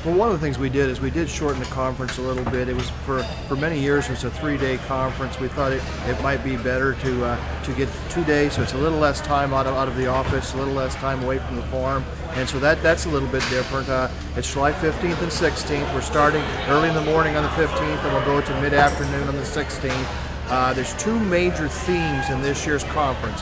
Well, one of the things we did is we did shorten the conference a little bit. It was for many years it was a 3-day conference. We thought it might be better to get 2 days, so it's a little less time out of the office, a little less time away from the farm, and so that's a little bit different. It's July 15th and 16th. We're starting early in the morning on the 15th, and we'll go to mid-afternoon on the 16th. There's two major themes in this year's conference.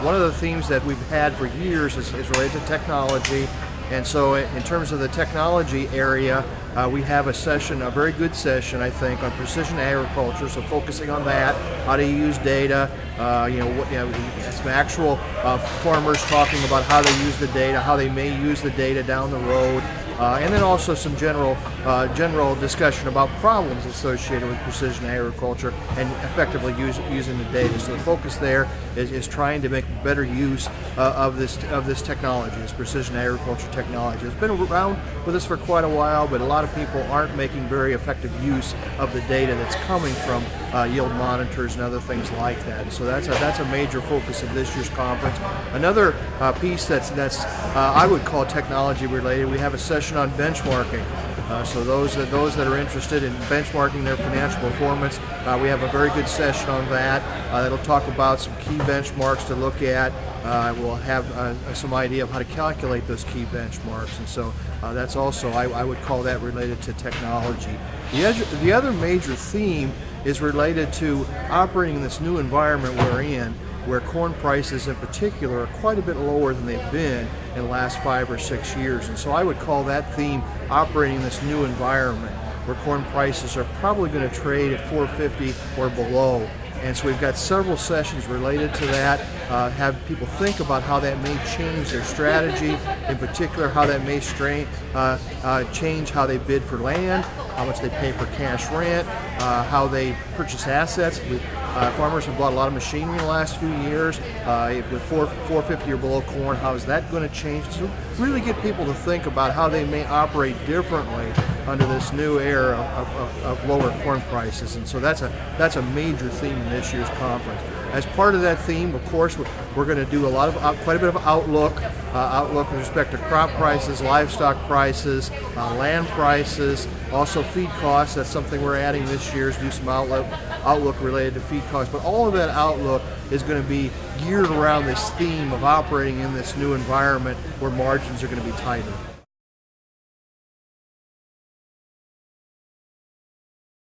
One of the themes that we've had for years is related to technology. And so in terms of the technology area, we have a session, a very good session, I think, on precision agriculture, so focusing on that, how to use data, some actual farmers talking about how they use the data, how they may use the data down the road, and then also some general discussion about problems associated with precision agriculture and effectively using the data. So the focus there is trying to make better use of this technology, this precision agriculture technology. It's been around with us for quite a while, but a lot of people aren't making very effective use of the data that's coming from yield monitors and other things like that. So that's a major focus of this year's conference. Another piece that's I would call technology related, we have a session on benchmarking. So those that are interested in benchmarking their financial performance, we have a very good session on that. That'll talk about some key benchmarks to look at. We'll have some idea of how to calculate those key benchmarks, and so that's also, I would call that related to technology. The other major theme is related to operating in this new environment we're in, where corn prices in particular are quite a bit lower than they've been in the last 5 or 6 years. And so I would call that theme operating in this new environment where corn prices are probably going to trade at $4.50 or below. And so we've got several sessions related to that, have people think about how that may change their strategy, in particular how that may change how they bid for land, how much they pay for cash rent, how they purchase assets. Farmers have bought a lot of machinery in the last few years. With $4.50 or below corn, how is that going to change? So really get people to think about how they may operate differently under this new era of lower corn prices. And so that's a major theme in this year's conference. As part of that theme, of course, we're going to do quite a bit of outlook with respect to crop prices, livestock prices, land prices, also feed costs. That's something we're adding this year, is do some outlook related to feed costs. But all of that outlook is going to be geared around this theme of operating in this new environment where margins are going to be tighter.